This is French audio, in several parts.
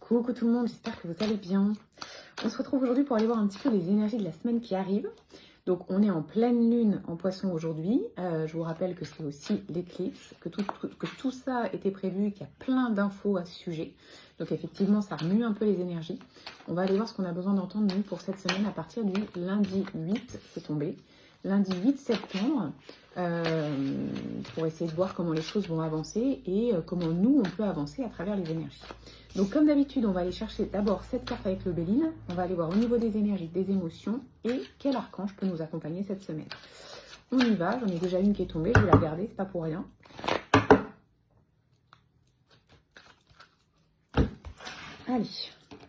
Coucou tout le monde, j'espère que vous allez bien. On se retrouve aujourd'hui pour aller voir un petit peu les énergies de la semaine qui arrive. Donc on est en pleine lune en poisson aujourd'hui. Je vous rappelle que c'est aussi l'éclipse, que tout ça était prévu, qu'il y a plein d'infos à ce sujet. Donc effectivement ça remue un peu les énergies. On va aller voir ce qu'on a besoin d'entendre nous pour cette semaine à partir du lundi 8, c'est tombé. Lundi 8 septembre, pour essayer de voir comment les choses vont avancer et comment nous on peut avancer à travers les énergies. Donc comme d'habitude, on va aller chercher d'abord cette carte avec le Béline. On va aller voir au niveau des énergies, des émotions et quel archange peut nous accompagner cette semaine. On y va, j'en ai déjà une qui est tombée, je vais la garder, c'est pas pour rien. Allez,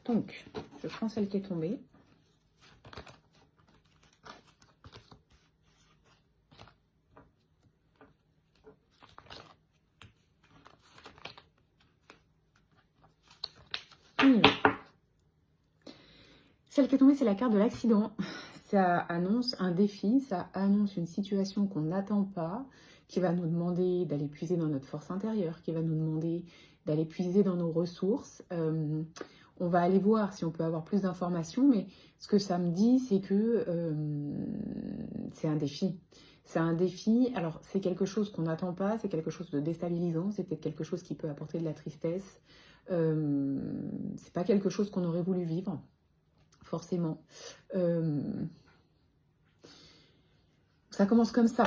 donc je prends celle qui est tombée. Celle qui est tombée, c'est la carte de l'accident. Ça annonce un défi, ça annonce une situation qu'on n'attend pas, qui va nous demander d'aller puiser dans notre force intérieure, qui va nous demander d'aller puiser dans nos ressources. On va aller voir si on peut avoir plus d'informations, mais ce que ça me dit, c'est que c'est un défi. C'est un défi, alors c'est quelque chose qu'on n'attend pas, c'est quelque chose de déstabilisant, c'est peut-être quelque chose qui peut apporter de la tristesse. C'est pas quelque chose qu'on aurait voulu vivre, forcément. Ça commence comme ça.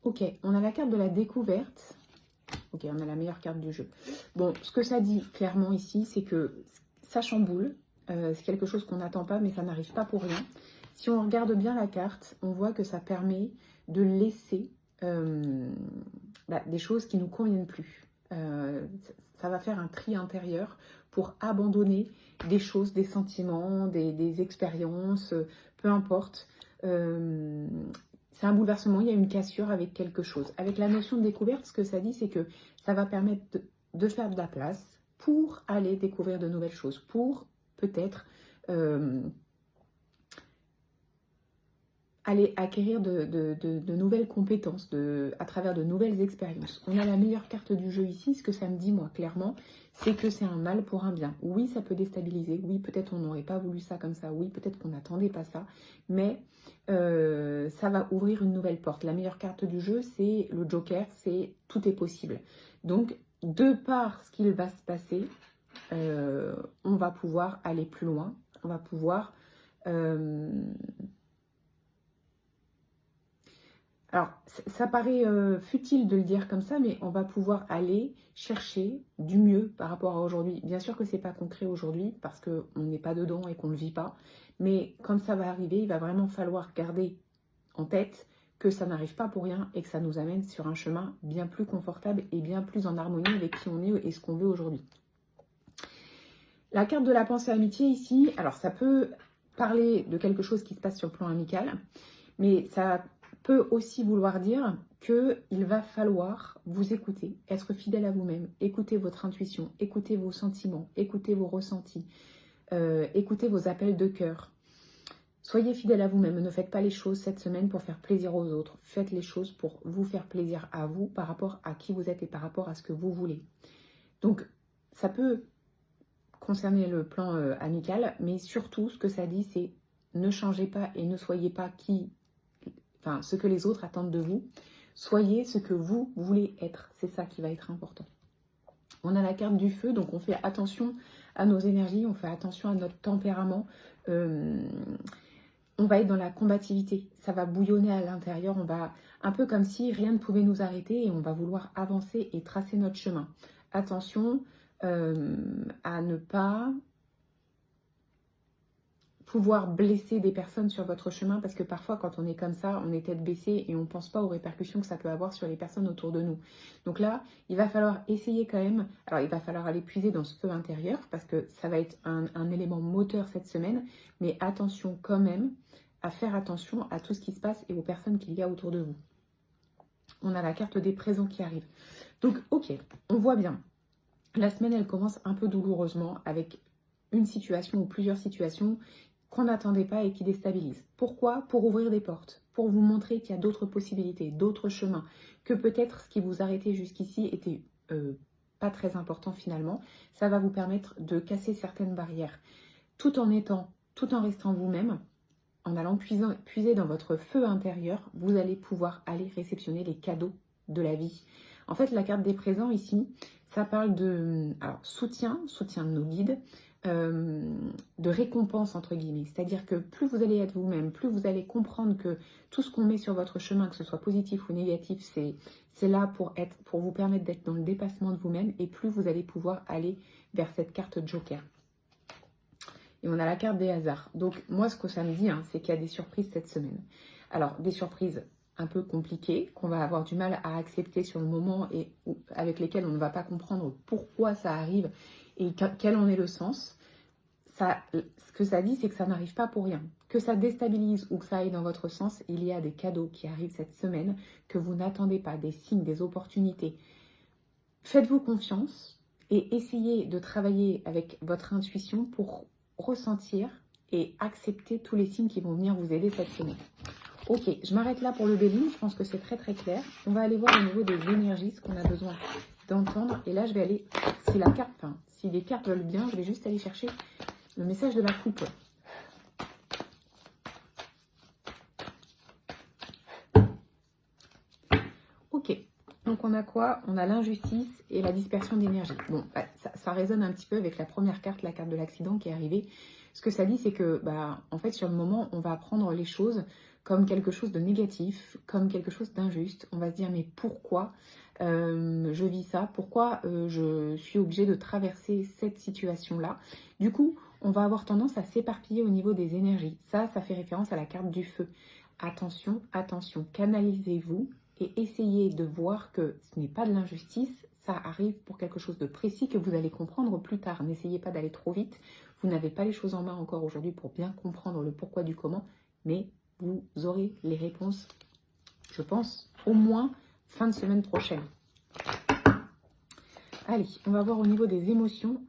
Ok, on a la carte de la découverte. Ok, on a la meilleure carte du jeu. Bon, ce que ça dit clairement ici, c'est que ça chamboule. C'est quelque chose qu'on n'attend pas, mais ça n'arrive pas pour rien. Si on regarde bien la carte, on voit que ça permet de laisser des choses qui ne nous conviennent plus. Ça va faire un tri intérieur pour abandonner des choses, des sentiments, des expériences, peu importe. C'est un bouleversement, il y a une cassure avec quelque chose. Avec la notion de découverte, ce que ça dit, c'est que ça va permettre de faire de la place pour aller découvrir de nouvelles choses, pour peut-être aller acquérir de nouvelles compétences à travers de nouvelles expériences. On a la meilleure carte du jeu ici. Ce que ça me dit, moi, clairement, c'est que c'est un mal pour un bien. Oui, ça peut déstabiliser. Oui, peut-être on n'aurait pas voulu ça comme ça. Oui, peut-être qu'on n'attendait pas ça. Mais ça va ouvrir une nouvelle porte. La meilleure carte du jeu, c'est le Joker. C'est tout est possible. Donc, de par ce qu'il va se passer, on va pouvoir aller plus loin. On va pouvoir... Alors, ça paraît futile de le dire comme ça, mais on va pouvoir aller chercher du mieux par rapport à aujourd'hui. Bien sûr que c'est pas concret aujourd'hui parce qu'on n'est pas dedans et qu'on ne le vit pas. Mais quand ça va arriver, il va vraiment falloir garder en tête que ça n'arrive pas pour rien et que ça nous amène sur un chemin bien plus confortable et bien plus en harmonie avec qui on est et ce qu'on veut aujourd'hui. La carte de la pensée amitié ici, alors ça peut parler de quelque chose qui se passe sur le plan amical, mais ça peut aussi vouloir dire qu'il va falloir vous écouter, être fidèle à vous-même, écouter votre intuition, écouter vos sentiments, écouter vos ressentis, écouter vos appels de cœur. Soyez fidèle à vous-même, ne faites pas les choses cette semaine pour faire plaisir aux autres. Faites les choses pour vous faire plaisir à vous par rapport à qui vous êtes et par rapport à ce que vous voulez. Donc, ça peut concerner le plan amical, mais surtout, ce que ça dit, c'est ne changez pas et ne soyez pas ce que les autres attendent de vous. Soyez ce que vous voulez être. C'est ça qui va être important. On a la carte du feu, donc on fait attention à nos énergies, on fait attention à notre tempérament. On va être dans la combativité. Ça va bouillonner à l'intérieur. On va un peu comme si rien ne pouvait nous arrêter et on va vouloir avancer et tracer notre chemin. Attention à ne pas pouvoir blesser des personnes sur votre chemin parce que parfois quand on est comme ça, on est tête baissée et on ne pense pas aux répercussions que ça peut avoir sur les personnes autour de nous. Donc là, il va falloir essayer quand même, alors il va falloir aller puiser dans ce feu intérieur parce que ça va être un élément moteur cette semaine, mais attention quand même à faire attention à tout ce qui se passe et aux personnes qu'il y a autour de vous. On a la carte des présents qui arrive. Donc ok, on voit bien. La semaine, elle commence un peu douloureusement avec une situation ou plusieurs situations qu'on n'attendait pas et qui déstabilisent. Pourquoi? Pour ouvrir des portes, pour vous montrer qu'il y a d'autres possibilités, d'autres chemins, que peut-être ce qui vous arrêtait jusqu'ici était pas très important finalement. Ça va vous permettre de casser certaines barrières tout en restant vous-même, en allant puiser dans votre feu intérieur, vous allez pouvoir aller réceptionner les cadeaux de la vie. En fait, la carte des présents ici, ça parle de soutien de nos guides, de récompense entre guillemets. C'est-à-dire que plus vous allez être vous-même, plus vous allez comprendre que tout ce qu'on met sur votre chemin, que ce soit positif ou négatif, c'est là pour vous permettre d'être dans le dépassement de vous-même, et plus vous allez pouvoir aller vers cette carte Joker. Et on a la carte des hasards. Donc moi, ce que ça me dit, c'est qu'il y a des surprises cette semaine. Alors, des surprises un peu compliquées, qu'on va avoir du mal à accepter sur le moment et avec lesquelles on ne va pas comprendre pourquoi ça arrive et quel en est le sens. Ce que ça dit, c'est que ça n'arrive pas pour rien. Que ça déstabilise ou que ça aille dans votre sens, il y a des cadeaux qui arrivent cette semaine que vous n'attendez pas, des signes, des opportunités. Faites-vous confiance et essayez de travailler avec votre intuition pour ressentir et accepter tous les signes qui vont venir vous aider cette semaine. Ok, je m'arrête là pour le Béline, je pense que c'est très très clair. On va aller voir au niveau des énergies ce qu'on a besoin d'entendre. Et là, je vais aller, si les cartes veulent bien, je vais juste aller chercher le message de la coupe. Ok, donc on a quoi? On a l'injustice et la dispersion d'énergie. Bon, ça résonne un petit peu avec la première carte, la carte de l'accident qui est arrivée. Ce que ça dit, c'est que, en fait, sur le moment, on va prendre les choses comme quelque chose de négatif, comme quelque chose d'injuste. On va se dire, mais pourquoi je vis ça? Pourquoi je suis obligée de traverser cette situation-là? Du coup, on va avoir tendance à s'éparpiller au niveau des énergies. Ça fait référence à la carte du feu. Attention, attention, canalisez-vous et essayez de voir que ce n'est pas de l'injustice, ça arrive pour quelque chose de précis que vous allez comprendre plus tard. N'essayez pas d'aller trop vite. Vous n'avez pas les choses en main encore aujourd'hui pour bien comprendre le pourquoi du comment, mais vous aurez les réponses, je pense, au moins fin de semaine prochaine. Allez, on va voir au niveau des émotions.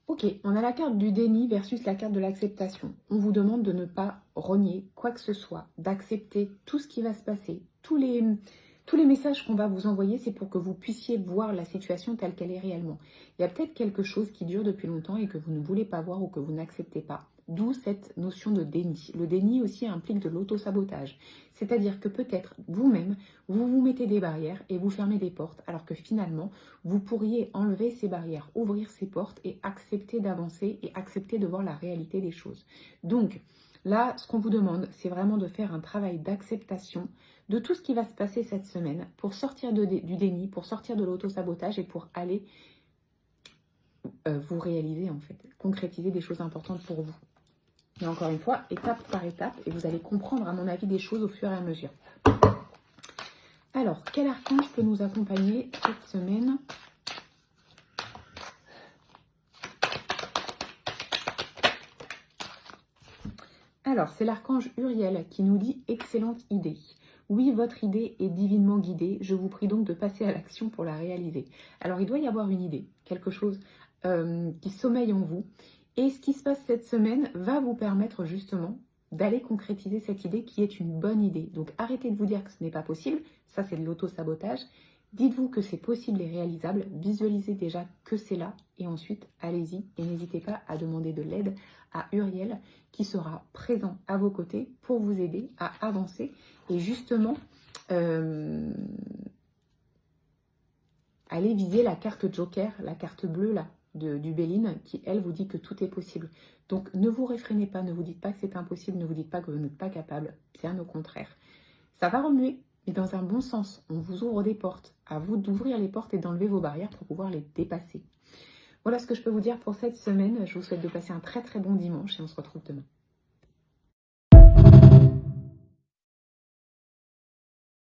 Ok, on a la carte du déni versus la carte de l'acceptation. On vous demande de ne pas renier quoi que ce soit, d'accepter tout ce qui va se passer. Tous les messages qu'on va vous envoyer, c'est pour que vous puissiez voir la situation telle qu'elle est réellement. Il y a peut-être quelque chose qui dure depuis longtemps et que vous ne voulez pas voir ou que vous n'acceptez pas. D'où cette notion de déni. Le déni aussi implique de l'auto-sabotage. C'est-à-dire que peut-être vous-même, vous vous mettez des barrières et vous fermez des portes, alors que finalement, vous pourriez enlever ces barrières, ouvrir ces portes et accepter d'avancer et accepter de voir la réalité des choses. Donc, là, ce qu'on vous demande, c'est vraiment de faire un travail d'acceptation de tout ce qui va se passer cette semaine pour sortir du déni, pour sortir de l'auto-sabotage et pour aller vous réaliser en fait, concrétiser des choses importantes pour vous. Et encore une fois, étape par étape, et vous allez comprendre à mon avis des choses au fur et à mesure. Alors, quel archange peut nous accompagner cette semaine ? Alors, c'est l'archange Uriel qui nous dit « Excellente idée ». Oui, votre idée est divinement guidée. Je vous prie donc de passer à l'action pour la réaliser. Alors, il doit y avoir une idée, quelque chose qui sommeille en vous. Et ce qui se passe cette semaine va vous permettre justement d'aller concrétiser cette idée qui est une bonne idée. Donc, arrêtez de vous dire que ce n'est pas possible. Ça, c'est de l'auto-sabotage. Dites-vous que c'est possible et réalisable. Visualisez déjà que c'est là. Et ensuite, allez-y. Et n'hésitez pas à demander de l'aide à Uriel qui sera présent à vos côtés pour vous aider à avancer. Et justement, allez viser la carte Joker, la carte bleue là, du Béline, qui elle vous dit que tout est possible. Donc ne vous réfrénez pas, ne vous dites pas que c'est impossible, ne vous dites pas que vous n'êtes pas capable, bien au contraire. Ça va remuer, mais dans un bon sens. On vous ouvre des portes, à vous d'ouvrir les portes et d'enlever vos barrières pour pouvoir les dépasser. Voilà ce que je peux vous dire pour cette semaine. Je vous souhaite de passer un très très bon dimanche et on se retrouve demain.